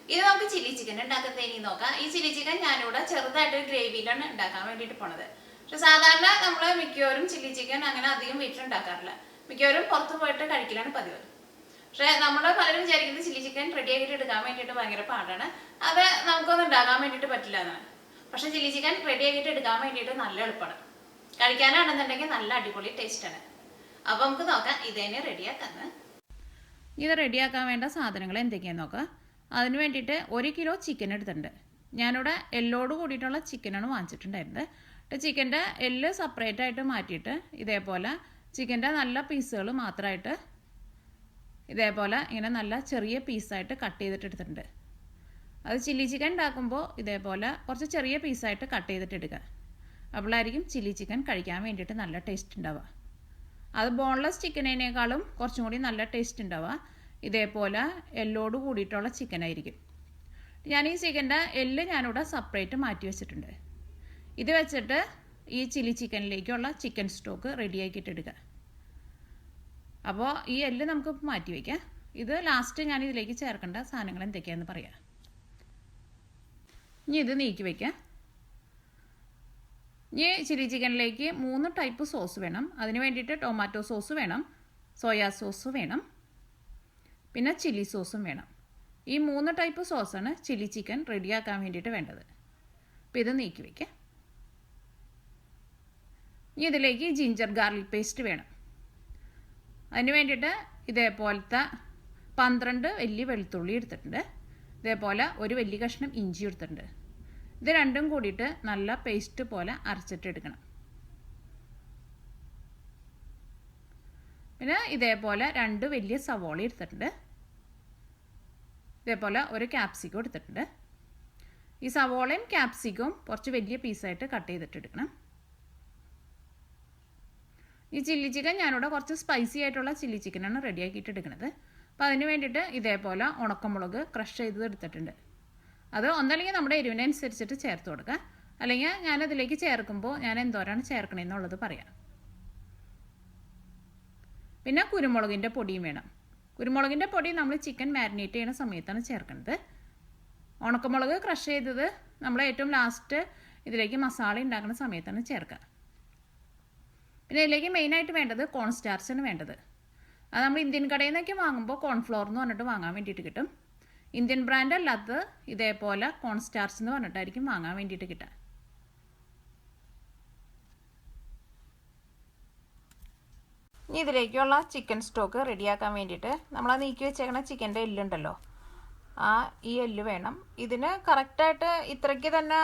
ഇത് നമുക്ക് chilli chicken ഉണ്ടാക്കുന്നതിന് നോക്കാം. ഈ ചില്ലി ചിക്കൻ ഞാനിവിടെ ചെറുതായിട്ട് ഗ്രേവിയിലാണ് ഉണ്ടാക്കാൻ വേണ്ടിയിട്ട് പോണത്. പക്ഷെ സാധാരണ നമ്മൾ മിക്കവരും ചില്ലി ചിക്കൻ അങ്ങനെ അധികം വീട്ടിലുണ്ടാക്കാറില്ല. മിക്കവരും പുറത്ത് പോയിട്ട് കഴിക്കലാണ് പതിവ്. പക്ഷെ നമ്മൾ പലരും വിചാരിക്കുന്നത് ചില്ലി ചിക്കൻ റെഡി ആക്കിയിട്ട് എടുക്കാൻ വേണ്ടിയിട്ട് ഭയങ്കര പാടാണ്, അത് നമുക്കൊന്നും ഉണ്ടാക്കാൻ വേണ്ടിയിട്ട് പറ്റില്ല എന്നാണ്. പക്ഷെ ചില്ലി ചിക്കൻ റെഡി ആക്കിയിട്ട് എടുക്കാൻ വേണ്ടിയിട്ട് നല്ല എളുപ്പമാണ്. കഴിക്കാനാണെന്നുണ്ടെങ്കിൽ നല്ല അടിപൊളി ടേസ്റ്റാണ്. അപ്പോൾ നമുക്ക് നോക്കാം ഇതേനെ റെഡിയാക്കാന്ന്. ഇത് റെഡിയാക്കാൻ വേണ്ട സാധനങ്ങൾ എന്തൊക്കെയാണെന്ന് നോക്കാം. അതിന് വേണ്ടിയിട്ട് 1 കിലോ ചിക്കൻ എടുത്തിട്ടുണ്ട്. ഞാനിവിടെ എല്ലോട് കൂടിയിട്ടുള്ള ചിക്കനാണ് വാങ്ങിച്ചിട്ടുണ്ടായിരുന്നത്. ചിക്കൻ്റെ എല്ല് സെപ്പറേറ്റ് ആയിട്ട് മാറ്റിയിട്ട് ഇതേപോലെ ചിക്കൻ്റെ നല്ല പീസുകൾ മാത്രമായിട്ട് ഇതേപോലെ ഇങ്ങനെ നല്ല ചെറിയ പീസായിട്ട് കട്ട് ചെയ്തിട്ട് എടുത്തിട്ടുണ്ട്. അത് ചില്ലി ചിക്കൻ ഉണ്ടാക്കുമ്പോൾ ഇതേപോലെ കുറച്ച് ചെറിയ പീസായിട്ട് കട്ട് ചെയ്തിട്ട് എടുക്കുക. അപ്പോഴായിരിക്കും ചില്ലി ചിക്കൻ കഴിക്കാൻ വേണ്ടിയിട്ട് നല്ല ടേസ്റ്റ് ഉണ്ടാവുക. അത് ബോൺലെസ് ചിക്കനേക്കാളും കുറച്ചും കൂടി നല്ല ടേസ്റ്റ് ഉണ്ടാവുക ഇതേപോലെ എല്ലോട് കൂടിയിട്ടുള്ള ചിക്കനായിരിക്കും. ഞാൻ ഈ ചിക്കൻ്റെ എല്ല് ഞാനിവിടെ സെപ്പറേറ്റ് മാറ്റി വെച്ചിട്ടുണ്ട്. ഇത് വെച്ചിട്ട് ഈ ചില്ലി ചിക്കനിലേക്കുള്ള ചിക്കൻ സ്റ്റോക്ക് റെഡിയാക്കിയിട്ട് എടുക്കുക. അപ്പോൾ ഈ എല്ല് നമുക്ക് മാറ്റി വയ്ക്കാം. ഇത് ലാസ്റ്റ് ഞാൻ ഇതിലേക്ക് ചേർക്കേണ്ട സാധനങ്ങൾ എന്തൊക്കെയാണെന്ന് പറയാം. ഇനി ഇത് നീക്കി വയ്ക്കാം. ഇനി ചില്ലി ചിക്കനിലേക്ക് 3 ടൈപ്പ് സോസ് വേണം. അതിന് വേണ്ടിയിട്ട് ടൊമാറ്റോ സോസ് വേണം, സോയാ സോസ് വേണം, പിന്നെ ചില്ലി സോസും വേണം. ഈ 3 ടൈപ്പ് സോസാണ് ചില്ലി ചിക്കൻ റെഡിയാക്കാൻ വേണ്ടിയിട്ട് വേണ്ടത്. അപ്പോൾ ഇത് നീക്കി വയ്ക്കാം. ഇനി ഇതിലേക്ക് ജിഞ്ചർ ഗാർലിക് പേസ്റ്റ് വേണം. അതിന് വേണ്ടിയിട്ട് ഇതേപോലത്തെ 12 വലിയ വെളുത്തുള്ളി എടുത്തിട്ടുണ്ട്. ഇതേപോലെ ഒരു വലിയ കഷ്ണം ഇഞ്ചി എടുത്തിട്ടുണ്ട്. ഇത് രണ്ടും കൂടിയിട്ട് നല്ല പേസ്റ്റ് പോലെ അരച്ചിട്ട് എടുക്കണം. പിന്നെ ഇതേപോലെ 2 വലിയ സവോള എടുത്തിട്ടുണ്ട്. ഇതേപോലെ ഒരു ക്യാപ്സിക്കം എടുത്തിട്ടുണ്ട്. ഈ സവോളയും ക്യാപ്സിക്കവും കുറച്ച് വലിയ പീസായിട്ട് കട്ട് ചെയ്തിട്ട് എടുക്കണം. ഈ ചില്ലി ചിക്കൻ ഞാനിവിടെ കുറച്ച് സ്പൈസി ആയിട്ടുള്ള ചില്ലി ചിക്കനാണ് റെഡിയാക്കിയിട്ട് എടുക്കുന്നത്. അപ്പോൾ അതിന് വേണ്ടിയിട്ട് ഇതേപോലെ ഉണക്കമുളക് ക്രഷ് ചെയ്ത് എടുത്തിട്ടുണ്ട്. അത് ഒന്നല്ലെങ്കിൽ നമ്മുടെ എരിവിനനുസരിച്ചിട്ട് ചേർത്ത് കൊടുക്കുക, അല്ലെങ്കിൽ ഞാനതിലേക്ക് ചേർക്കുമ്പോൾ ഞാൻ എന്തോരാണ് ചേർക്കണമെന്നുള്ളത് പറയാം. പിന്നെ കുരുമുളകിൻ്റെ പൊടിയും വേണം. കുരുമുളകിൻ്റെ പൊടി നമ്മൾ ചിക്കൻ മാരിനേറ്റ് ചെയ്യുന്ന സമയത്താണ് ചേർക്കുന്നത്. ഉണക്കമുളക് ക്രഷ് ചെയ്തത് നമ്മൾ ഏറ്റവും ലാസ്റ്റ് ഇതിലേക്ക് മസാല ഉണ്ടാക്കുന്ന സമയത്താണ് ചേർക്കുക. പിന്നെ ഇതിലേക്ക് മെയിനായിട്ട് വേണ്ടത് കോൺസ്റ്റാർച്ചാണ് വേണ്ടത്. അത് നമ്മൾ ഇന്ത്യൻ കടയിൽ നിന്നൊക്കെ വാങ്ങുമ്പോൾ കോൺഫ്ലോർ എന്ന് പറഞ്ഞിട്ട് വാങ്ങാൻ വേണ്ടിയിട്ട് കിട്ടും. ഇന്ത്യൻ ബ്രാൻഡ് അല്ലാത്തത് ഇതേപോലെ കോൺസ്റ്റാർച്ച് എന്ന് പറഞ്ഞിട്ടായിരിക്കും വാങ്ങാൻ വേണ്ടിയിട്ട് കിട്ടുക. ഇനി ഇതിലേക്കുള്ള ചിക്കൻ സ്റ്റോക്ക് റെഡിയാക്കാൻ വേണ്ടിയിട്ട് നമ്മൾ നീക്കി വെച്ചേക്കണ ചിക്കൻ്റെ എല്ലുണ്ടല്ലോ, ഈ എല്ല് വേണം. ഇതിന് കറക്റ്റായിട്ട് ഇത്രയ്ക്ക് തന്നെ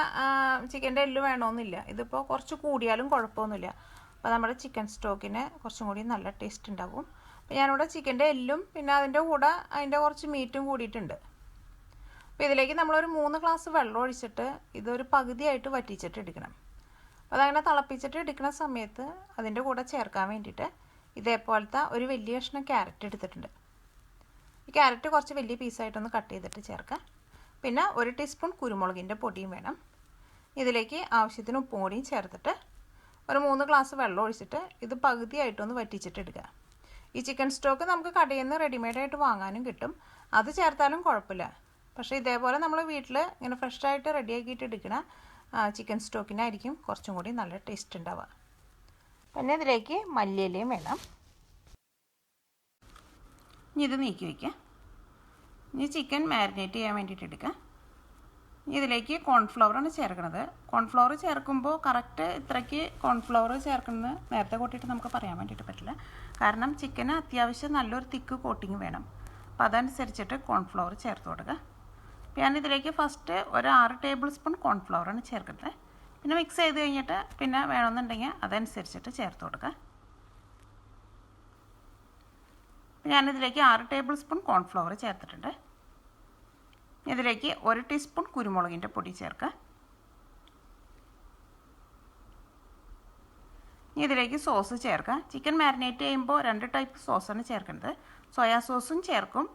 ചിക്കൻ്റെ എല്ല് വേണമെന്നില്ല. ഇതിപ്പോൾ കുറച്ച് കൂടിയാലും കുഴപ്പമൊന്നുമില്ല. അപ്പോൾ നമ്മുടെ ചിക്കൻ സ്റ്റോക്കിന് കുറച്ചും കൂടി നല്ല ടേസ്റ്റ് ഉണ്ടാകും. അപ്പോൾ ഞാനിവിടെ ചിക്കൻ്റെ എല്ലും പിന്നെ അതിൻ്റെ കൂടെ അതിൻ്റെ കുറച്ച് മീറ്റും കൂടിയിട്ടുണ്ട്. അപ്പോൾ ഇതിലേക്ക് നമ്മളൊരു 3 ഗ്ലാസ് വെള്ളം ഒഴിച്ചിട്ട് ഇതൊരു പകുതിയായിട്ട് വറ്റിച്ചിട്ട് എടുക്കണം. അപ്പോൾ അതങ്ങനെ തിളപ്പിച്ചിട്ട് എടുക്കുന്ന സമയത്ത് അതിൻ്റെ കൂടെ ചേർക്കാൻ വേണ്ടിയിട്ട് ഇതേപോലത്തെ ഒരു വലിയ കഷ്ണം ക്യാരറ്റ് എടുത്തിട്ടുണ്ട്. ഈ ക്യാരറ്റ് കുറച്ച് വലിയ പീസായിട്ടൊന്ന് കട്ട് ചെയ്തിട്ട് ചേർക്കാം. പിന്നെ 1 ടീസ്പൂൺ കുരുമുളകിൻ്റെ പൊടിയും വേണം. ഇതിലേക്ക് ആവശ്യത്തിന് ഉപ്പും കൂടിയും ചേർത്തിട്ട് ഒരു 3 ഗ്ലാസ് വെള്ളം ഒഴിച്ചിട്ട് ഇത് പകുതിയായിട്ടൊന്ന് വറ്റിച്ചിട്ട് എടുക്കുക. ഈ ചിക്കൻ സ്റ്റോക്ക് നമുക്ക് കടയിൽ നിന്ന് റെഡിമെയ്ഡായിട്ട് വാങ്ങാനും കിട്ടും, അത് ചേർത്താലും കുഴപ്പമില്ല. പക്ഷേ ഇതേപോലെ നമ്മൾ വീട്ടിൽ ഇങ്ങനെ ഫ്രഷായിട്ട് റെഡിയാക്കിയിട്ട് എടുക്കണ ചിക്കൻ സ്റ്റോക്കിനായിരിക്കും കുറച്ചും കൂടി നല്ല ടേസ്റ്റ് ഉണ്ടാവുക. പിന്നെ ഇതിലേക്ക് മല്ലിയിലയും വേണം. ഇനി ഇത് നീക്കി വയ്ക്കാം. ഇനി ചിക്കൻ മാരിനേറ്റ് ചെയ്യാൻ വേണ്ടിയിട്ട് എടുക്കാം. ഇതിലേക്ക് കോൺഫ്ലവറാണ് ചേർക്കുന്നത്. കോൺഫ്ലവർ ചേർക്കുമ്പോൾ കറക്റ്റ് ഇത്രയ്ക്ക് കോൺഫ്ലവർ ചേർക്കുന്നത് നേരത്തെ കൂട്ടിയിട്ട് നമുക്ക് പറയാൻ വേണ്ടിയിട്ട് പറ്റില്ല. കാരണം ചിക്കന് അത്യാവശ്യം നല്ലൊരു തിക്ക് കോട്ടിങ് വേണം. അപ്പോൾ അതനുസരിച്ചിട്ട് കോൺഫ്ലവർ ചേർത്ത് കൊടുക്കുക. ഞാനിതിലേക്ക് ഫസ്റ്റ് ഒരു 6 ടേബിൾ സ്പൂൺ കോൺഫ്ലവറാണ് ചേർക്കുന്നത്. പിന്നെ മിക്സ് ചെയ്ത് കഴിഞ്ഞിട്ട് പിന്നെ വേണമെന്നുണ്ടെങ്കിൽ അതനുസരിച്ചിട്ട് ചേർത്ത് കൊടുക്കുക. ഞാനിതിലേക്ക് 6 ടേബിൾ സ്പൂൺ കോൺഫ്ലവർ ചേർത്തിട്ടുണ്ട്. ഇതിലേക്ക് 1 ടീസ്പൂൺ കുരുമുളകിൻ്റെ പൊടി ചേർക്കുക. ഇതിലേക്ക് സോസ് ചേർക്കുക. ചിക്കൻ മാരിനേറ്റ് ചെയ്യുമ്പോൾ 2 ടൈപ്പ് സോസാണ് ചേർക്കുന്നത്. സോയാ സോസും ചേർക്കും,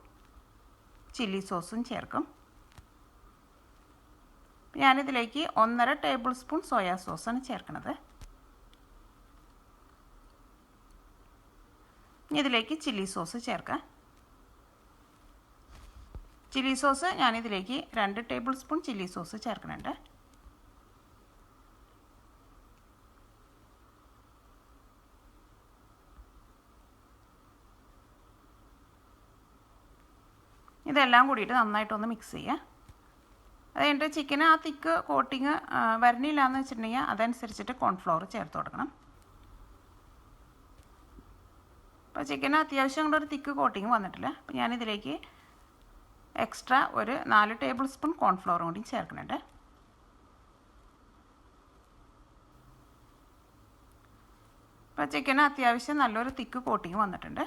ചില്ലി സോസും ചേർക്കും. ഞാനിതിലേക്ക് 1.5 ടേബിൾ സ്പൂൺ സോയാ സോസാണ് ചേർക്കുന്നത്. ഇതിലേക്ക് ചില്ലി സോസ് ചേർക്കാം. ചില്ലി സോസ് ഞാനിതിലേക്ക് 2 ടേബിൾ സ്പൂൺ ചില്ലി സോസ് ചേർക്കുന്നുണ്ട്. ഇതെല്ലാം കൂടിയിട്ട് നന്നായിട്ടൊന്ന് മിക്സ് ചെയ്യുക. അത് കഴിഞ്ഞിട്ട് ചിക്കന് ആ തിക്ക് കോട്ടിങ് വരണില്ല എന്ന് വെച്ചിട്ടുണ്ടെങ്കിൽ അതനുസരിച്ചിട്ട് കോൺഫ്ലവർ ചേർത്ത് കൊടുക്കണം. അപ്പോൾ ചിക്കന് അത്യാവശ്യം കൂടെ ഒരു തിക്ക് കോട്ടിങ് വന്നിട്ടില്ല. അപ്പോൾ ഞാനിതിലേക്ക് എക്സ്ട്രാ ഒരു 4 ടേബിൾ സ്പൂൺ കോൺഫ്ലവറും കൂടി ചേർക്കുന്നുണ്ട്. അപ്പോൾ ചിക്കന് അത്യാവശ്യം നല്ലൊരു തിക്ക് കോട്ടിങ് വന്നിട്ടുണ്ട്.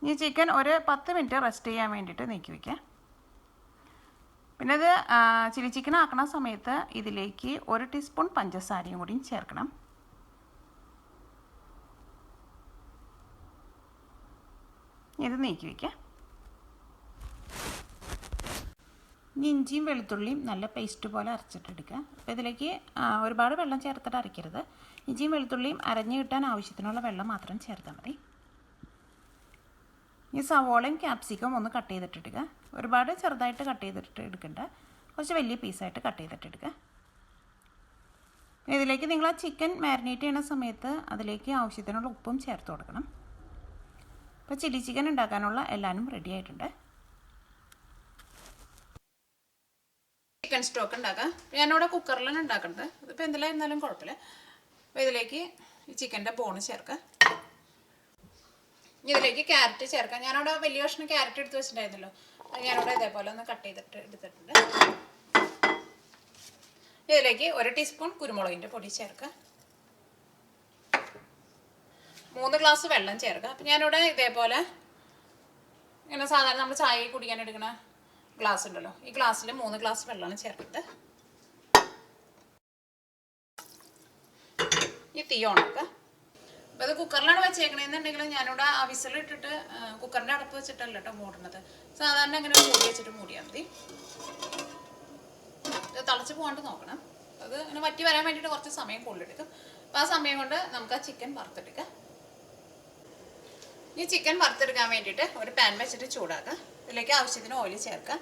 ഈ ചിക്കൻ ഒരു 10 മിനിറ്റ് റെസ്റ്റ് ചെയ്യാൻ വേണ്ടിയിട്ട് നീക്കി വയ്ക്കുക. പിന്നെ ഇത് ചില്ലി ചിക്കൻ ആക്കുന്ന സമയത്ത് ഇതിലേക്ക് 1 ടീസ്പൂൺ പഞ്ചസാരയും കൂടി ചേർക്കണം. ഇത് നീക്കി വയ്ക്കുക. ഇഞ്ചിയും വെളുത്തുള്ളിയും നല്ല പേസ്റ്റ് പോലെ അരച്ചിട്ടെടുക്കുക. അപ്പോൾ ഇതിലേക്ക് ഒരുപാട് വെള്ളം ചേർത്തിട്ട് അരയ്ക്കരുത്. ഇഞ്ചിയും വെളുത്തുള്ളിയും അരഞ്ഞു കിട്ടാൻ ആവശ്യത്തിനുള്ള വെള്ളം മാത്രം ചേർത്താൽ മതി. ഈ സവോളയും ക്യാപ്സിക്കം ഒന്ന് കട്ട് ചെയ്തിട്ടെടുക്കുക. ഒരുപാട് ചെറുതായിട്ട് കട്ട് ചെയ്തിട്ട് എടുക്കണ്ട, കുറച്ച് വലിയ പീസായിട്ട് കട്ട് ചെയ്തിട്ടെടുക്കുക. ഇതിലേക്ക് നിങ്ങൾ ആ ചിക്കൻ മാരിനേറ്റ് ചെയ്യുന്ന സമയത്ത് അതിലേക്ക് ആവശ്യത്തിനുള്ള ഉപ്പും ചേർത്ത് കൊടുക്കണം. അപ്പോൾ ചില്ലി ചിക്കൻ ഉണ്ടാക്കാനുള്ള എല്ലാവരും റെഡി ആയിട്ടുണ്ട്. ചിക്കൻ സ്റ്റോക്ക് ഉണ്ടാക്കാം. ഞാനിവിടെ കുക്കറിലാണ് ഉണ്ടാക്കുന്നത്. ഇതിപ്പോൾ എന്തിലായിരുന്നാലും കുഴപ്പമില്ല. അപ്പോൾ ഇതിലേക്ക് ഈ ചിക്കൻ്റെ ബോണ് ചേർക്കുക. ഇതിലേക്ക് ക്യാരറ്റ് ചേർക്കാം. ഞാനവിടെ വലിയ കഷ്ണം ക്യാരറ്റ് എടുത്ത് വെച്ചിട്ടുണ്ടായിരുന്നല്ലോ, അത് ഞാനിവിടെ ഇതേപോലെ ഒന്ന് കട്ട് ചെയ്തിട്ട് എടുത്തിട്ടുണ്ട്. ഇതിലേക്ക് 1 ടീസ്പൂൺ കുരുമുളകിൻ്റെ പൊടി ചേർക്കുക. 3 ഗ്ലാസ് വെള്ളം ചേർക്കുക. അപ്പം ഞാനിവിടെ ഇതേപോലെ ഇങ്ങനെ സാധാരണ നമ്മൾ ചായ കുടിക്കാൻ എടുക്കുന്ന ഗ്ലാസ് ഉണ്ടല്ലോ, ഈ ഗ്ലാസ്സിൽ 3 ഗ്ലാസ് വെള്ളമാണ് ചേർത്തിട്ട് ഈ തീ ഓണാക്കുക. അപ്പോൾ അത് കുക്കറിലാണ് വെച്ചേക്കണേന്നുണ്ടെങ്കിൽ ഞാനിവിടെ ആ വിസിലിട്ടിട്ട് കുക്കറിൻ്റെ അടപ്പ് വെച്ചിട്ടല്ല കേട്ടോ മൂടുന്നത്. സാധാരണ അങ്ങനെ മൂടി വെച്ചിട്ട് മൂടിയാൽ മതി. ഇത് തിളച്ച് പോകാണ്ട് നോക്കണം. അത് അങ്ങനെ വറ്റി വരാൻ വേണ്ടിയിട്ട് കുറച്ച് സമയം കൂടുതലെടുക്കും. അപ്പോൾ ആ സമയം കൊണ്ട് നമുക്ക് ആ ചിക്കൻ വറുത്തെടുക്കാം. ഈ ചിക്കൻ വറുത്തെടുക്കാൻ വേണ്ടിയിട്ട് ഒരു പാൻ വെച്ചിട്ട് ചൂടാക്കുക. ഇതിലേക്ക് ആവശ്യത്തിന് ഓയിൽ ചേർക്കുക.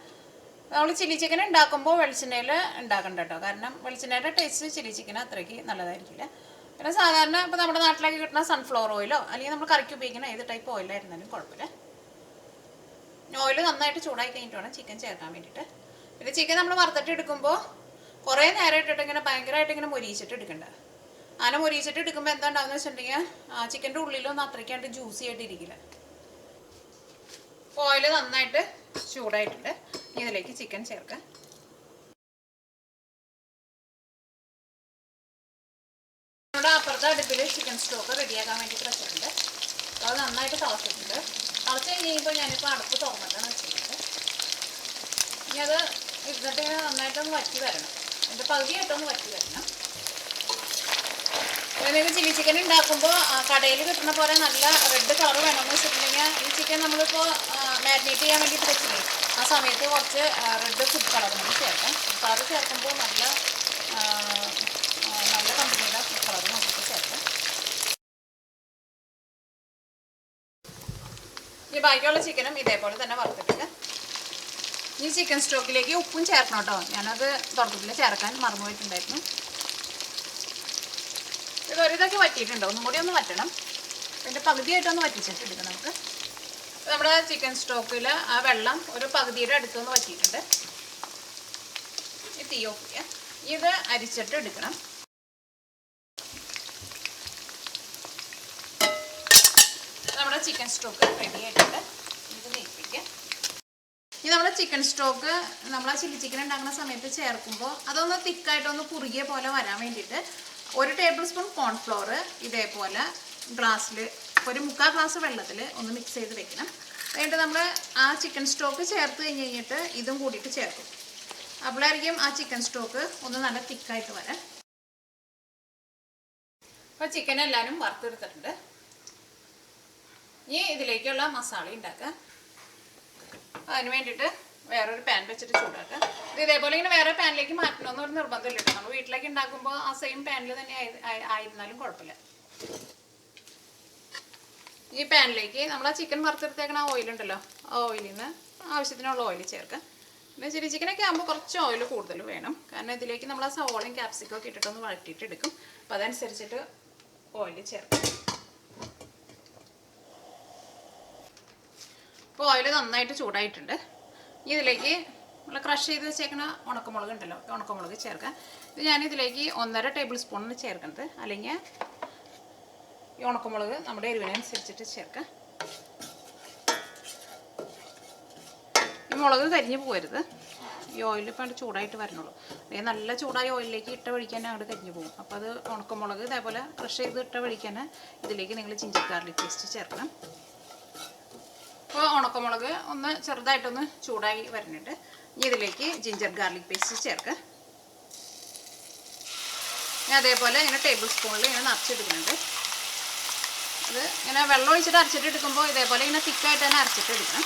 നമ്മൾ ചില്ലി ചിക്കൻ ഉണ്ടാക്കുമ്പോൾ വെളിച്ചെണ്ണയിൽ ഉണ്ടാക്കണ്ട കേട്ടോ, കാരണം വെളിച്ചെണ്ണയുടെ ടേസ്റ്റ് ചില്ലി ചിക്കൻ അത്രയ്ക്ക് നല്ലതായിരിക്കില്ല. പിന്നെ സാധാരണ ഇപ്പോൾ നമ്മുടെ നാട്ടിലേക്ക് കിട്ടുന്ന സൺഫ്ലവർ ഓയിലോ അല്ലെങ്കിൽ നമ്മൾ കറിക്ക് ഉപയോഗിക്കുന്ന ഏത് ടൈപ്പ് ഓയിലായിരുന്നാലും കുഴപ്പമില്ല. ഓയിൽ നന്നായിട്ട് ചൂടായി കഴിഞ്ഞിട്ട് വേണം ചിക്കൻ ചേർക്കാൻ വേണ്ടിയിട്ട്. പിന്നെ ചിക്കൻ നമ്മൾ വറുത്തിട്ട് എടുക്കുമ്പോൾ കുറേ നേരം ഇട്ടിട്ട് ഇങ്ങനെ ഭയങ്കരമായിട്ട് ഇങ്ങനെ മൊരിയിച്ചിട്ട് എടുക്കണ്ട. അങ്ങനെ മൊരിയിച്ചിട്ട് എടുക്കുമ്പോൾ എന്താ ഉണ്ടാവുന്നത് വെച്ചിട്ടുണ്ടെങ്കിൽ ചിക്കൻ്റെ ഉള്ളിലൊന്നും അത്രയ്ക്കാണ്ട് ജ്യൂസി ആയിട്ട് ഇരിക്കില്ല. ഓയിൽ നന്നായിട്ട് ചൂടായിട്ടുണ്ട്. ഇതിലേക്ക് ചിക്കൻ ചേർക്കാം. നമ്മുടെ അപ്പുറത്തെ അടുപ്പിൽ ചിക്കൻ സ്റ്റോക്ക് റെഡിയാക്കാൻ വേണ്ടിയിട്ട് വെച്ചിട്ടുണ്ട്. അത് നന്നായിട്ട് തിളച്ചിട്ടുണ്ട്. തിളച്ച് കഴിഞ്ഞ് കഴിയുമ്പോൾ ഞാനിപ്പോൾ അടുപ്പ് തുറന്നിട്ടാണ് വെച്ചിട്ടുണ്ട്. ഇനി അത് ഇരുന്നിട്ട് നന്നായിട്ടൊന്ന് വറ്റി വരണം. അതിൻ്റെ പകുതിയായിട്ടൊന്ന് വറ്റി വരണം. നിങ്ങൾക്ക് ചില്ലി ചിക്കൻ ഉണ്ടാക്കുമ്പോൾ കടയിൽ കിട്ടുന്ന പോലെ നല്ല റെഡ് കളർ വേണമെന്ന് വെച്ചിട്ടുണ്ടെങ്കിൽ ഈ ചിക്കൻ നമ്മളിപ്പോൾ മാരിനേറ്റ് ചെയ്യാൻ വേണ്ടിയിട്ട് വെച്ചില്ലേ, ആ സമയത്ത് കുറച്ച് റെഡ് ഫുഡ് കളർ നമുക്ക് ചേർക്കാം. അപ്പോൾ അത് ചേർക്കുമ്പോൾ നല്ല കമ്പനിയുടെ ഫുഡ് കളർ നമുക്ക് ചേർക്കാം. ഈ ബാക്കിയുള്ള ചിക്കനും ഇതേപോലെ തന്നെ വറുത്തിട്ട് ഈ ചിക്കൻ സ്റ്റോക്കിലേക്ക് ഉപ്പും ചേർക്കണം കേട്ടോ. ഞാനത് തുടക്കത്തിൽ ചേർക്കാൻ മറന്നുപോയിട്ടുണ്ടായിരുന്നു. ഇതൊരിതൊക്കെ വറ്റിയിട്ടുണ്ടോ, ഒന്നും കൂടി ഒന്ന് വറ്റണം. അതിൻ്റെ പകുതിയായിട്ടൊന്ന് വറ്റിച്ചിട്ട് എടുക്കണം നമുക്ക്. നമ്മുടെ ചിക്കൻ സ്റ്റോക്കിൽ ആ വെള്ളം ഒരു പകുതിയുടെ അടുത്തൊന്ന് വറ്റിയിട്ടുണ്ട്. ഈ തീ ഓഫ് ചെയ്യുക. ഇത് അരിച്ചിട്ട് എടുക്കണം. നമ്മുടെ ചിക്കൻ സ്റ്റോക്ക് റെഡി ആയിട്ടുണ്ട്. ഇത് നീക്കിക്കുക. ഇനി നമ്മുടെ ചിക്കൻ സ്റ്റോക്ക് നമ്മൾ ആ ചില്ലി ചിക്കൻ ഉണ്ടാക്കുന്ന സമയത്ത് ചേർക്കുമ്പോൾ അതൊന്ന് തിക്കായിട്ടൊന്ന് കുറുകിയ പോലെ വരാൻ വേണ്ടിയിട്ട് 1 ടേബിൾ സ്പൂൺ കോൺഫ്ലോർ ഇതേപോലെ ഗ്ലാസ്സിൽ ഒരു 3/4 ഗ്ലാസ് വെള്ളത്തിൽ ഒന്ന് മിക്സ് ചെയ്ത് വെക്കണം. എന്നിട്ട് നമ്മൾ ആ ചിക്കൻ സ്റ്റോക്ക് ചേർത്ത് കഴിഞ്ഞിട്ട് ഇതും കൂടിയിട്ട് ചേർക്കും. അപ്പോഴായിരിക്കും ആ ചിക്കൻ സ്റ്റോക്ക് ഒന്ന് നല്ല തിക്കായിട്ട് വരാൻ. അപ്പോൾ ചിക്കൻ എല്ലാവരും വറുത്തെടുത്തിട്ടുണ്ട്. ഇനി ഇതിലേക്കുള്ള മസാല ഉണ്ടാക്കുക. അതിന് വേണ്ടിയിട്ട് വേറൊരു പാൻ വെച്ചിട്ട് ചൂടാക്കുക. ഇത് ഇതേപോലെ ഇങ്ങനെ വേറെ പാനിലേക്ക് മാറ്റണമെന്ന് ഒരു നിർബന്ധമില്ല കേട്ടോ. നമ്മൾ വീട്ടിലേക്ക് ഉണ്ടാക്കുമ്പോൾ ആ സെയിം പാനിൽ തന്നെ ആയിരുന്നാലും കുഴപ്പമില്ല. ഈ പാനിലേക്ക് നമ്മൾ ആ ചിക്കൻ വറുത്തെടുത്തേക്കണ ഓയിലുണ്ടല്ലോ, ആ ഓയിലിൽ നിന്ന് ആവശ്യത്തിനുള്ള ഓയിൽ ചേർക്കാം. പിന്നെ ചില്ലി ചിക്കനൊക്കെ ആകുമ്പോൾ കുറച്ച് ഓയിൽ കൂടുതൽ വേണം, കാരണം ഇതിലേക്ക് നമ്മൾ ആ സവോളയും ക്യാപ്സിക്കും ഒക്കെ ഇട്ടിട്ടൊന്ന് വഴറ്റിയിട്ട് എടുക്കും. അപ്പോൾ അതനുസരിച്ചിട്ട് ഓയിൽ ചേർക്കാം. ഇപ്പോൾ ഓയിൽ നന്നായിട്ട് ചൂടായിട്ടുണ്ട്. ഇതിലേക്ക് നമ്മൾ ക്രഷ് ചെയ്ത് വെച്ചേക്കണ ഉണക്കമുളക് ഉണ്ടല്ലോ, ഉണക്കമുളക് ചേർക്കാം. ഇത് ഞാനിതിലേക്ക് 1.5 ടേബിൾ സ്പൂണിന് ചേർക്കുന്നത്, അല്ലെങ്കിൽ ഈ ഉണക്കമുളക് നമ്മുടെ എരിവിനനുസരിച്ചിട്ട് ചേർക്കാം. ഈ മുളക് കരിഞ്ഞ് പോകരുത്, ഈ ഓയിൽ ഇപ്പോൾ അങ്ങോട്ട് ചൂടായിട്ട് വരണുള്ളൂ. അല്ലെങ്കിൽ നല്ല ചൂടായ ഓയിലിലേക്ക് ഇട്ട വഴിക്കാൻ അങ്ങോട്ട് കരിഞ്ഞ് പോകും. അപ്പോൾ അത് ഉണക്കമുളക് ഇതേപോലെ ക്രഷ് ചെയ്ത് ഇട്ട വഴിക്കാൻ ഇതിലേക്ക് നിങ്ങൾ ജിഞ്ചർ ഗാർലിക് പേസ്റ്റ് ചേർക്കണം. അപ്പോൾ ഉണക്കമുളക് ഒന്ന് ചെറുതായിട്ടൊന്ന് ചൂടായി വരുന്നുണ്ട്. ഇതിലേക്ക് ജിഞ്ചർ ഗാർലിക് പേസ്റ്റ് ചേർക്കുക. അതേപോലെ ഇങ്ങനെ ടേബിൾ സ്പൂണിൽ ഇങ്ങനെ നിറച്ചെടുക്കുന്നുണ്ട്. അത് ഇങ്ങനെ വെള്ളം ഒഴിച്ചിട്ട് അരച്ചിട്ട് എടുക്കുമ്പോൾ ഇതേപോലെ ഇങ്ങനെ തിക്കായിട്ട് തന്നെ അരച്ചിട്ട് എടുക്കണം.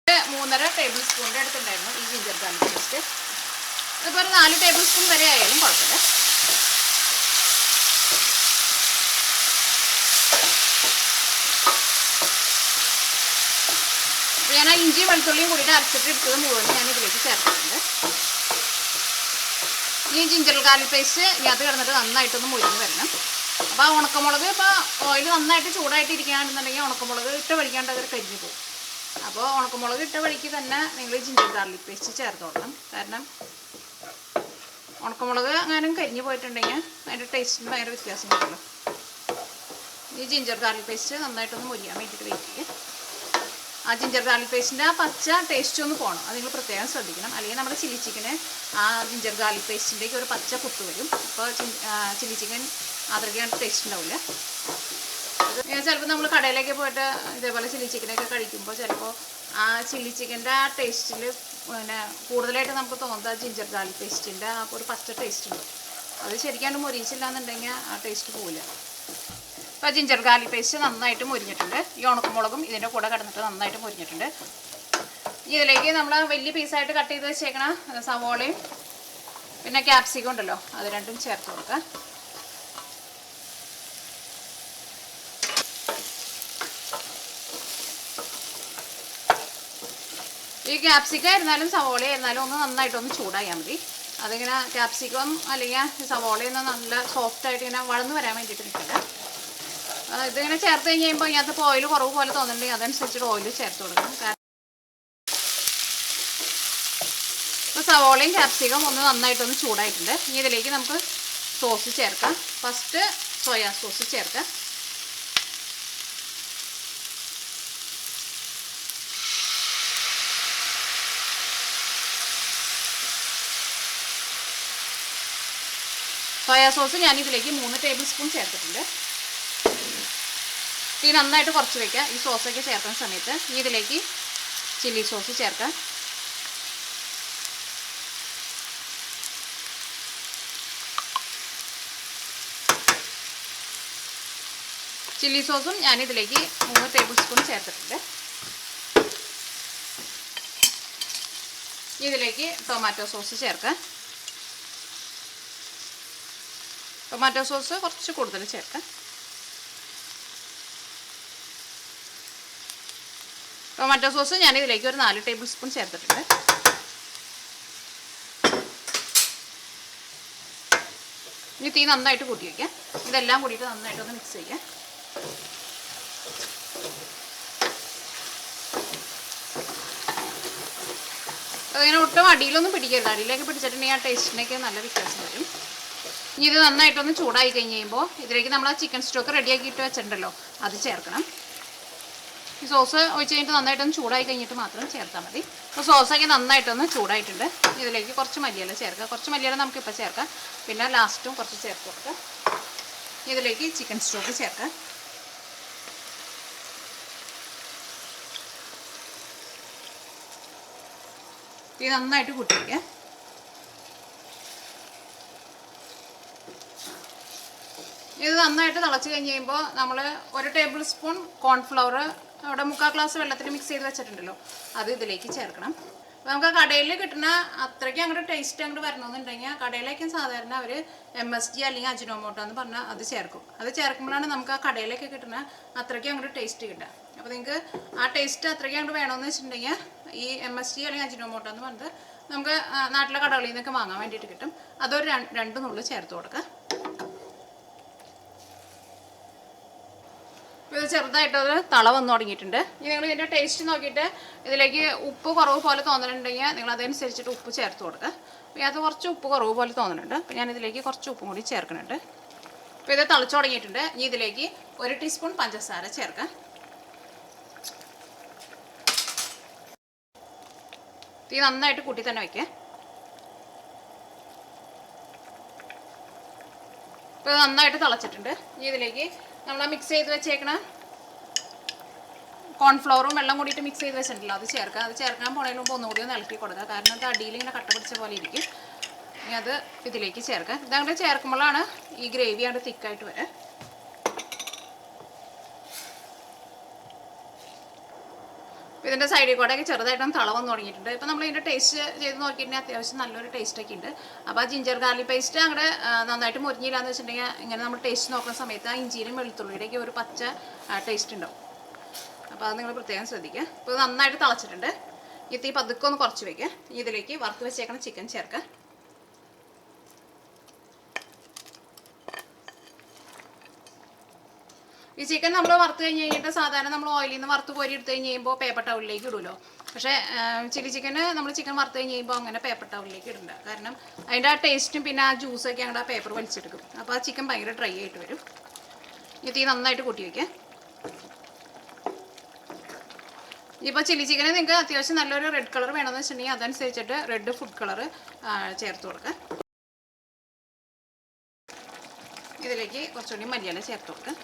3.5 ടേബിൾ സ്പൂണിൻ്റെ അടുത്തുണ്ടായിരുന്നു ഈ ജിഞ്ചർ ഗാർലിക് പേസ്റ്റ്. ഇതിപ്പോൾ ഒരു 4 ടേബിൾ സ്പൂൺ വരെ ആയാലും കുഴപ്പമില്ല. അപ്പോൾ ഞാൻ ആ ഇഞ്ചി വെളുത്തുള്ളിയും കൂടിയിട്ട് അരച്ചിട്ട് എടുത്തത് മുഴുവൻ ഞാൻ ഇതിലേക്ക് ചേർത്തിട്ടുണ്ട്. ഈ ജിഞ്ചർ ഗാർലിക് പേസ്റ്റ് ഇതിനകത്ത് കിടന്നിട്ട് നന്നായിട്ടൊന്ന് മുരിഞ്ഞ് വരണം. അപ്പോൾ ആ ഉണക്കമുളക് ഇപ്പോൾ ഓയിൽ നന്നായിട്ട് ചൂടായിട്ട് ഇരിക്കുകയാണെന്നുണ്ടെങ്കിൽ ഉണക്കമുളക് ഇട്ട വഴിക്കാണ്ട് അത് കരിഞ്ഞ് പോകും. അപ്പോൾ ഉണക്കമുളക് ഇട്ട വഴിക്ക് തന്നെ നിങ്ങൾ ജിഞ്ചർ ഗാർലിക് പേസ്റ്റ് ചേർത്തോളണം. കാരണം ഉണക്കമുളക് അങ്ങനെ കരിഞ്ഞ് പോയിട്ടുണ്ടെങ്കിൽ അതിൻ്റെ ടേസ്റ്റിന് ഭയങ്കര വ്യത്യാസം കിട്ടുമല്ലോ. ഈ ജിഞ്ചർ ഗാർലിക് പേസ്റ്റ് നന്നായിട്ടൊന്ന് മുരിയാൻ വേണ്ടിയിട്ട് വെയിറ്റ് ചെയ്യുക. ആ ജിഞ്ചർ ഗാർലിക് പേസ്റ്റിൻ്റെ ആ പച്ച ടേസ്റ്റ് ഒന്ന് പോകണം, അത് നിങ്ങൾ പ്രത്യേകം ശ്രദ്ധിക്കണം. അല്ലെങ്കിൽ നമ്മുടെ ചില്ലി ചിക്കന് ആ ജിഞ്ചർ ഗാർലിക് പേസ്റ്റിൻ്റെയൊക്കെ ഒരു പച്ച കുത്ത് വരും. അപ്പോൾ ചില്ലി ചിക്കൻ അത്രയ്ക്ക് ടേസ്റ്റ് ഉണ്ടാവില്ല. ചിലപ്പോൾ നമ്മൾ കടയിലേക്ക് പോയിട്ട് ഇതേപോലെ ചില്ലി ചിക്കനൊക്കെ കഴിക്കുമ്പോൾ ചിലപ്പോൾ ആ ചില്ലി ചിക്കൻ്റെ ആ ടേസ്റ്റിൽ പിന്നെ കൂടുതലായിട്ട് നമുക്ക് തോന്നുന്നത് ജിഞ്ചർ ഗാർലിക് പേസ്റ്റിൻ്റെ ആ ഒരു പച്ച ടേസ്റ്റ് ഉണ്ട്. അത് ശരിക്കാണ്ട് മൊരിയിച്ചില്ല എന്നുണ്ടെങ്കിൽ ആ ടേസ്റ്റ് പോവില്ല. അപ്പോൾ ജിഞ്ചർ ഗാർലിക് പേസ്റ്റ് നന്നായിട്ട് മുരിഞ്ഞിട്ടുണ്ട്. ഈ ഉണക്കമുളകും ഇതിൻ്റെ കൂടെ കിടന്നിട്ട് നന്നായിട്ട് മുരിഞ്ഞിട്ടുണ്ട്. ഇതിലേക്ക് നമ്മൾ വലിയ പീസായിട്ട് കട്ട് ചെയ്ത് വെച്ചേക്കണ സവോളയും പിന്നെ ക്യാപ്സിക്കം ഉണ്ടല്ലോ, അത് രണ്ടും ചേർത്ത് കൊടുക്കുക. ഈ ക്യാപ്സിക്കം ആയിരുന്നാലും സവോള ആയിരുന്നാലും ഒന്ന് നന്നായിട്ടൊന്ന് ചൂടായാൽ മതി. അതിങ്ങനെ ക്യാപ്സിക്കം അല്ലെങ്കിൽ സവോളയൊന്ന് നല്ല സോഫ്റ്റായിട്ട് ഇങ്ങനെ വളർന്നു വരാൻ വേണ്ടിയിട്ട് നിൽക്കില്ല. ഇതിങ്ങനെ ചേർത്ത് കഴിഞ്ഞ് കഴിയുമ്പോൾ ഇതിനകത്ത് ഓയിൽ കുറവ് പോലെ തോന്നുന്നുണ്ടെങ്കിൽ അതനുസരിച്ചിട്ട് ഓയിൽ ചേർത്ത് കൊടുക്കണം. ഇപ്പോൾ സവോളയും ക്യാപ്സിക്കം ഒന്ന് നന്നായിട്ടൊന്ന് ചൂടായിട്ടുണ്ട്. ഇനി ഇതിലേക്ക് നമുക്ക് സോസ് ചേർക്കാം. ഫസ്റ്റ് സോയാ സോസ് ചേർക്കാം. സോയാ സോസ് ഞാനിതിലേക്ക് 3 ടേബിൾ സ്പൂൺ ചേർത്തിട്ടുണ്ട്. ഈ നന്നായിട്ട് കുറച്ച് വയ്ക്കുക ഈ സോസൊക്കെ ചേർക്കുന്ന സമയത്ത്. ഇനി ഇതിലേക്ക് ചില്ലി സോസ് ചേർക്കാം. ചില്ലി സോസും ഞാനിതിലേക്ക് 3 ടേബിൾ സ്പൂൺ ചേർത്തിട്ടുണ്ട്. ഇതിലേക്ക് ടൊമാറ്റോ സോസ് ചേർക്കാം. ടൊമാറ്റോ സോസ് കുറച്ച് കൂടുതൽ ചേർക്കാം. ടൊമാറ്റോ സോസ് ഞാനിതിലേക്ക് ഒരു 4 ടേബിൾ സ്പൂൺ ചേർത്തിട്ടുണ്ട്. ഇനി തീ നന്നായിട്ട് കൂട്ടി വയ്ക്കാം. ഇതെല്ലാം കൂടിയിട്ട് നന്നായിട്ടൊന്ന് മിക്സ് ചെയ്യാം. അതിങ്ങനെ ഒട്ടും അടിയിലൊന്നും പിടിക്കരുത്. അടിയിലേക്ക് പിടിച്ചിട്ടുണ്ടെങ്കിൽ ആ ടേസ്റ്റിനൊക്കെ നല്ല വ്യത്യാസം വരും. ഇനി ഇത് നന്നായിട്ടൊന്ന് ചൂടായി കഴിഞ്ഞ് കഴിയുമ്പോൾ ഇതിലേക്ക് നമ്മൾ ആ ചിക്കൻ സ്റ്റോക്ക് റെഡിയാക്കിയിട്ട് വെച്ചിട്ടുണ്ടല്ലോ, അത് ചേർക്കണം. ഈ സോസ് ഒഴിച്ച് കഴിഞ്ഞിട്ട് നന്നായിട്ടൊന്ന് ചൂടായി കഴിഞ്ഞിട്ട് മാത്രം ചേർത്താൽ മതി. അപ്പോൾ സോസൊക്കെ നന്നായിട്ടൊന്ന് ചൂടായിട്ടുണ്ട്. ഇതിലേക്ക് കുറച്ച് മല്ലിയില ചേർക്കുക. കുറച്ച് മല്ലിയില നമുക്കിപ്പോൾ ചേർക്കാം, പിന്നെ ലാസ്റ്റും കുറച്ച് ചേർത്ത് കൊടുക്കുക. ഇതിലേക്ക് ചിക്കൻ സ്റ്റോക്ക് ചേർക്കാം. ഇത് നന്നായിട്ട് കൂട്ടി വയ്ക്കുക. ഇത് നന്നായിട്ട് തിളച്ച് കഴിഞ്ഞ് കഴിയുമ്പോൾ നമ്മൾ 1 ടേബിൾ സ്പൂൺ കോൺഫ്ലവർ അവിടെ 3/4 ഗ്ലാസ് വെള്ളത്തിൽ മിക്സ് ചെയ്ത് വെച്ചിട്ടുണ്ടല്ലോ, അത് ഇതിലേക്ക് ചേർക്കണം. നമുക്ക് കടയിൽ കിട്ടുന്ന അത്രയ്ക്ക് അങ്ങോട്ട് ടേസ്റ്റ് അങ്ങോട്ട് വരണമെന്നുണ്ടെങ്കിൽ കടയിലേക്ക് സാധാരണ അവർ MSG അല്ലെങ്കിൽ അജിനോമോട്ടോ എന്ന് പറഞ്ഞാൽ അത് ചേർക്കും. അത് ചേർക്കുമ്പോഴാണ് നമുക്ക് ആ കടയിലേക്ക് കിട്ടുന്ന അത്രയ്ക്ക് അങ്ങോട്ട് ടേസ്റ്റ് കിട്ടുക. അപ്പോൾ നിങ്ങൾക്ക് ആ ടേസ്റ്റ് അത്രയ്ക്ക് അങ്ങോട്ട് വേണമെന്ന് വെച്ചിട്ടുണ്ടെങ്കിൽ ഈ MSG അല്ലെങ്കിൽ അജിനോമോട്ടോ എന്ന് പറഞ്ഞത് നമുക്ക് നാട്ടിലെ കടകളിൽ നിന്നൊക്കെ വാങ്ങാൻ വേണ്ടിയിട്ട് കിട്ടും. അതൊരു 2 നുള്ളി ചേർത്ത് കൊടുക്കുക. ഇത് ചെറുതായിട്ടൊരു തള വന്നു തുടങ്ങിയിട്ടുണ്ട്. ഇനി നിങ്ങൾ ഇതിൻ്റെ ടേസ്റ്റ് നോക്കിയിട്ട് ഇതിലേക്ക് ഉപ്പ് കുറവ് പോലെ തോന്നുന്നുണ്ടെങ്കിൽ നിങ്ങൾ അതനുസരിച്ചിട്ട് ഉപ്പ് ചേർത്ത് കൊടുക്കുക. അപ്പോൾ അത് കുറച്ച് ഉപ്പ് കുറവ് പോലെ തോന്നുന്നുണ്ട്. അപ്പോൾ ഞാനിതിലേക്ക് കുറച്ച് ഉപ്പും കൂടി ചേർക്കുന്നുണ്ട്. അപ്പോൾ ഇത് തിളച്ച് തുടങ്ങിയിട്ടുണ്ട്. ഇനി ഇതിലേക്ക് 1 ടീസ്പൂൺ പഞ്ചസാര ചേർക്കാം. തീ നന്നായിട്ട് കൂട്ടി തന്നെ വയ്ക്കുക. ഇപ്പോൾ ഇത് നന്നായിട്ട് തിളച്ചിട്ടുണ്ട്. ഇനി ഇതിലേക്ക് നമ്മൾ മിക്സ് ചെയ്ത് വെച്ചേക്കണ കോൺഫ്ലവറും വെള്ളം കൂടിയിട്ട് മിക്സ് ചെയ്ത് വെച്ചിട്ടുണ്ടല്ലോ അത് ചേർക്കുക. അത് ചേർക്കാൻ പോണതിന് മുമ്പ് ഒന്നുകൂടി ഒന്ന് ഇളക്കി കൊടുക്കുക. കാരണം അത് അടിയിൽ ഇങ്ങനെ കട്ട പിടിച്ച പോലെ ഇരിക്കും. ഇനി അത് ഇതിലേക്ക് ചേർക്കുക. ഇതങ്ങോട്ട് ചേർക്കുമ്പോഴാണ് ഈ ഗ്രേവി അങ്ങോട്ട് തിക്കായിട്ട് വരിക. ഇതിൻ്റെ സൈഡിൽ കൂടെയൊക്കെ ചെറുതായിട്ടൊന്ന് തള വന്ന് തുടങ്ങിയിട്ടുണ്ട്. ഇപ്പോൾ നമ്മൾ ഇതിൻ്റെ ടേസ്റ്റ് ചെയ്ത് നോക്കിയിട്ടുണ്ടെങ്കിൽ അത്യാവശ്യം നല്ലൊരു ടേസ്റ്റൊക്കെ ഉണ്ട്. അപ്പോൾ ആ ജിഞ്ചർ ഗാർലിക് പേസ്റ്റ് അങ്ങോട്ട് നന്നായിട്ട് മുരിഞ്ഞില്ലാന്ന് വെച്ചിട്ടുണ്ടെങ്കിൽ ഇങ്ങനെ നമ്മൾ ടേസ്റ്റ് നോക്കുന്ന സമയത്ത് ആ ഇഞ്ചിയിലും വെളുത്തുള്ളിയുടെയൊക്കെ ഒരു പച്ച ടേസ്റ്റ് ഉണ്ടാവും. അപ്പോൾ അത് നിങ്ങൾ പ്രത്യേകം ശ്രദ്ധിക്കുക. ഇപ്പോൾ നന്നായിട്ട് തിളച്ചിട്ടുണ്ട്. ഈ തീ പതുക്കെ ഒന്ന് കുറച്ച് വയ്ക്കുക. ഇതിലേക്ക് വറുത്ത് വെച്ചേക്കണ ചിക്കൻ ചേർക്കുക. ഈ ചിക്കൻ നമ്മൾ വറുത്ത് കഴിഞ്ഞ് കഴിഞ്ഞിട്ട് സാധാരണ നമ്മൾ ഓയിലിൽ നിന്ന് വറുത്ത് കോരി എടുത്ത് കഴിഞ്ഞ് കഴിയുമ്പോൾ പേപ്പർ ടൗലിലേക്ക് ഇടുമല്ലോ. പക്ഷേ ചില്ലി ചിക്കന് നമ്മൾ ചിക്കൻ വറുത്ത് കഴിഞ്ഞ് കഴിയുമ്പോൾ അങ്ങനെ പേപ്പർ ടൗലിലേക്ക് ഇടണ്ട. കാരണം അതിൻ്റെ ആ ടേസ്റ്റും പിന്നെ ആ ജ്യൂസൊക്കെ അങ്ങോട്ട് ആ പേപ്പർ വലിച്ചെടുക്കും. അപ്പോൾ ആ ചിക്കൻ ഭയങ്കര ഡ്രൈ ആയിട്ട് വരും. ഈ തീ നന്നായിട്ട് കൂട്ടി വയ്ക്കുക. ഇപ്പോൾ ചില്ലി ചിക്കന് നിങ്ങൾക്ക് അത്യാവശ്യം നല്ലൊരു റെഡ് കളർ വേണമെന്ന് വെച്ചിട്ടുണ്ടെങ്കിൽ അതനുസരിച്ചിട്ട് റെഡ് ഫുഡ് കളർ ചേർത്ത് കൊടുക്കുക. ഇതിലേക്ക് കുറച്ചുകൂടി മല്ലിയില ചേർത്ത് കൊടുക്കുക.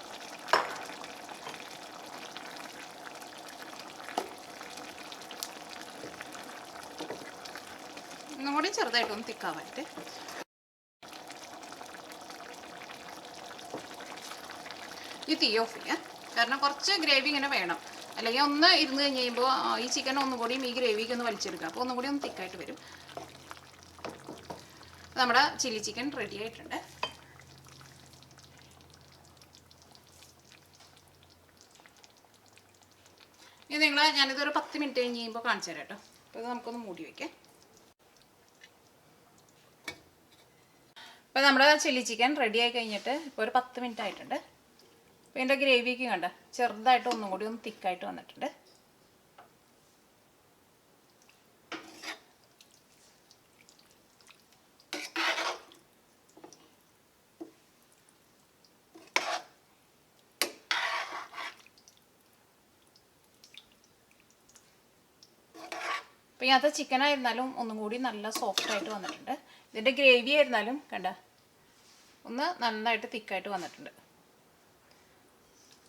ഒന്നും കൂടി ചെറുതായിട്ടൊന്ന് തിക്കാവായിട്ട് ഈ തീ ഓഫ് ചെയ്യാം. കാരണം കുറച്ച് ഗ്രേവി ഇങ്ങനെ വേണം. അല്ലെങ്കിൽ ഒന്ന് ഇരുന്ന് കഴിഞ്ഞ് കഴിയുമ്പോൾ ഈ ചിക്കൻ ഒന്നും കൂടിയും ഈ ഗ്രേവിക്ക് ഒന്ന് വലിച്ചെടുക്കുക. അപ്പോൾ ഒന്നും കൂടി ഒന്ന് തിക്കായിട്ട് വരും. നമ്മുടെ ചില്ലി ചിക്കൻ റെഡി ആയിട്ടുണ്ട്. ഇനി ഞാനിതൊരു 10 മിനിറ്റ് കഴിഞ്ഞ് കഴിയുമ്പോൾ കാണിച്ചു തരാം കേട്ടോ. അപ്പോൾ ഇത് നമുക്കൊന്ന് മൂടി വയ്ക്കാം. അപ്പോൾ നമ്മുടെ ചില്ലി ചിക്കൻ റെഡി ആയി കഴിഞ്ഞിട്ട് ഇപ്പോൾ ഒരു 10 മിനിറ്റ് ആയിട്ടുണ്ട്. അപ്പോൾ ഇതിൻ്റെ ഗ്രേവിക്ക് കണ്ട ചെറുതായിട്ട് ഒന്നും കൂടി ഒന്ന് തിക്കായിട്ട് വന്നിട്ടുണ്ട്. അപ്പോൾ ഇതിനകത്ത് ചിക്കൻ ആയിരുന്നാലും ഒന്നും കൂടി നല്ല സോഫ്റ്റായിട്ട് വന്നിട്ടുണ്ട്. ഇതിൻ്റെ ഗ്രേവി ആയിരുന്നാലും കണ്ട ഒന്ന് നന്നായിട്ട് തിക്കായിട്ട് വന്നിട്ടുണ്ട്.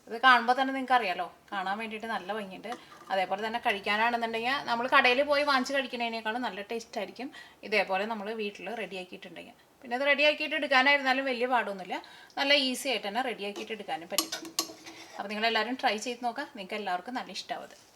ഇത് കാണുമ്പോൾ തന്നെ നിങ്ങൾക്ക് അറിയാലോ, കാണാൻ വേണ്ടിയിട്ട് നല്ല ഭംഗിയുണ്ട്. അതേപോലെ തന്നെ കഴിക്കാനാണെന്നുണ്ടെങ്കിൽ നമ്മൾ കടയിൽ പോയി വാങ്ങിച്ച് കഴിക്കുന്നതിനേക്കാളും നല്ല ടേസ്റ്റ് ആയിരിക്കും ഇതേപോലെ നമ്മൾ വീട്ടിൽ റെഡിയാക്കിയിട്ടുണ്ടെങ്കിൽ. പിന്നെ അത് റെഡിയാക്കിയിട്ട് എടുക്കാനായിരുന്നാലും വലിയ പാടൊന്നുമില്ല. നല്ല ഈസി ആയിട്ട് തന്നെ റെഡിയാക്കിയിട്ട് എടുക്കാനും പറ്റും. അപ്പോൾ നിങ്ങളെല്ലാവരും ട്രൈ ചെയ്ത് നോക്കുക. നിങ്ങൾക്ക് എല്ലാവർക്കും നല്ല ഇഷ്ടമാവും.